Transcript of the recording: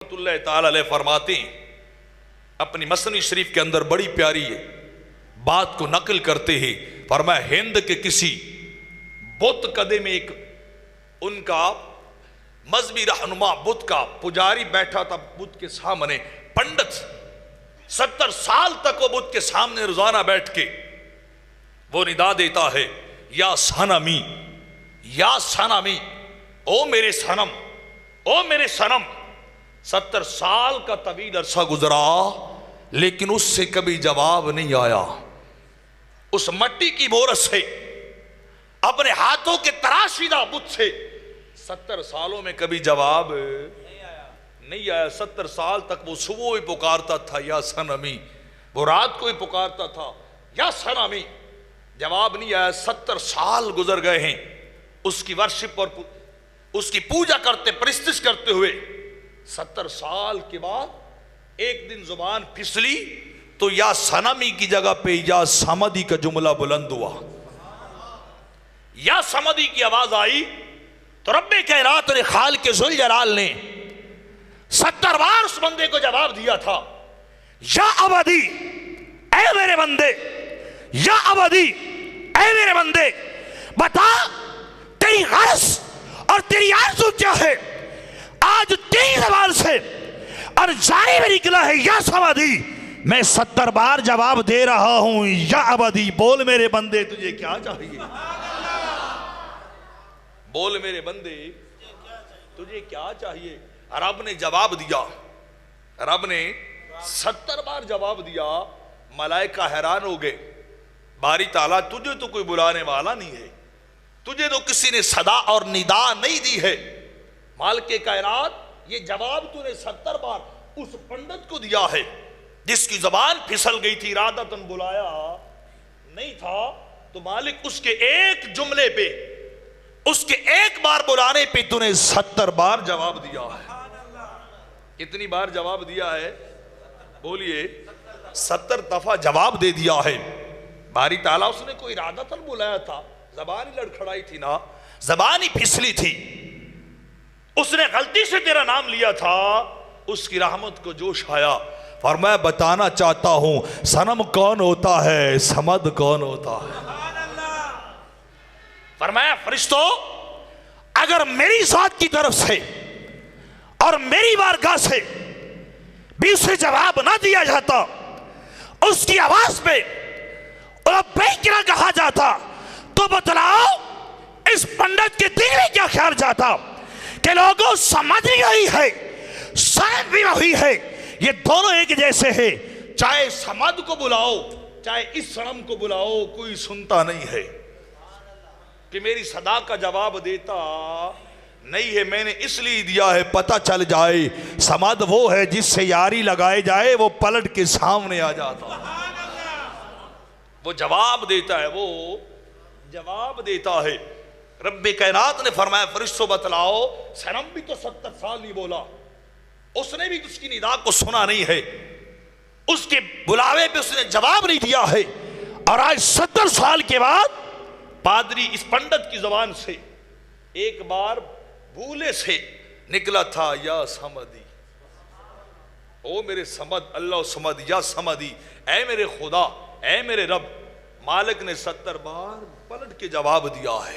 رحمۃ اللہ تعالی علیہ فرماتے ہیں اپنی مسنوی شریف کے اندر بڑی پیاری بات کو نقل کرتے ہیں، فرمایا ہند کے کسی بت قدے میں ایک ان کا مذہبی رہنما بت کا پجاری بیٹھا تھا بت کے سامنے، پنڈت 70 سال تک وہ بت کے سامنے روزانہ بیٹھ کے وہ ندا دیتا ہے، یا صنمی یا صنمی، او میرے صنم، او میرے صنم۔ 70 سال کا طویل عرصہ گزرا لیکن اس سے کبھی جواب نہیں آیا۔ اس مٹی کی مورس سے اپنے ہاتھوں کے تراشیدہ بت سے 70 سالوں میں کبھی جواب نہیں آیا۔ 70 سال تک وہ صبح ہی پکارتا تھا یا صنمی، وہ رات کو ہی پکارتا تھا یا صنمی، جواب نہیں آیا۔ 70 سال گزر گئے ہیں اس کی ورشپ اور اس کی پوجا کرتے پرستش کرتے ہوئے۔ 70 سال کے بعد ایک دن زبان پھسلی تو یا صنمی کی جگہ پہ یا صمدی کا جملہ بلند ہوا۔ یا صمدی کی آواز آئی تو رب کائنات نے خالق ذوالجلال نے 70 بار اس بندے کو جواب دیا تھا، یا عبدی اے میرے بندے، یا عبدی اے میرے بندے، بتا تیری غرض اور تیری آرزو کیا ہے؟ آج تیری زبان سے اور جاری میں نکلا ہے یا صمدی، میں 70 بار جواب دے رہا ہوں یا عبدی، بول میرے بندے تجھے کیا چاہیے؟ بول میرے بندے تجھے کیا چاہیے؟ رب نے جواب دیا، رب نے 70 بار جواب دیا۔ ملائکہ حیران ہو گئے، باری تعالیٰ تجھے تو کوئی بلانے والا نہیں ہے، تجھے تو کسی نے صدا اور ندا نہیں دی ہے، مالک کائنات یہ جواب تو نے 70 بار اس پنڈت کو دیا ہے جس کی زبان پھسل گئی تھی، ارادتاً بلایا نہیں تھا، تو مالک اس کے ایک جملے پہ، اس کے ایک بار بلانے پہ تو نے 70 بار جواب دیا ہے۔ کتنی بار جواب دیا ہے؟ بولیے 70 دفعہ جواب دے دیا ہے۔ باری تعالیٰ اس نے کوئی ارادتاً بلایا تھا، زبان ہی لڑکھڑائی تھی نا، زبان ہی پھسلی تھی، اس نے غلطی سے تیرا نام لیا تھا، اس کی رحمت کو جوش آیا۔ فرمایا بتانا چاہتا ہوں صنم کون ہوتا ہے، صمد کون ہوتا ہے؟ فرمایا فرشتوں اگر میری ذات کی طرف سے اور میری بارگاہ سے بھی اسے جواب نہ دیا جاتا، اس کی آواز پہ لبیک نہ کہا جاتا، تو بتلاؤ اس پنڈت کے دل میں کیا خیال جاتا کہ لوگوں سمجھ رہی ہے سمجھ بھی رہی ہے، یہ دونوں ایک جیسے ہیں، چاہے سمد کو بلاؤ چاہے اس صنم کو بلاؤ کوئی سنتا نہیں ہے کہ میری صدا کا جواب دیتا نہیں ہے۔ میں نے اس لیے دیا ہے پتہ چل جائے سمد وہ ہے جس سے یاری لگائے جائے وہ پلٹ کے سامنے آ جاتا، وہ جواب دیتا ہے، وہ جواب دیتا ہے۔ رب کائنات نے فرمایا فرشتوں بتلاؤ صنم بھی تو 70 سال نہیں بولا، اس نے بھی اس کی ندا کو سنا نہیں ہے، اس کے بلاوے پہ اس نے جواب نہیں دیا ہے، اور آج 70 سال کے بعد پادری اس پنڈت کی زبان سے ایک بار بھولے سے نکلا تھا یا صمدی، او میرے صمد، اللہ صمد یا صمدی، اے میرے خدا، اے میرے رب، مالک نے 70 بار پلٹ کے جواب دیا ہے۔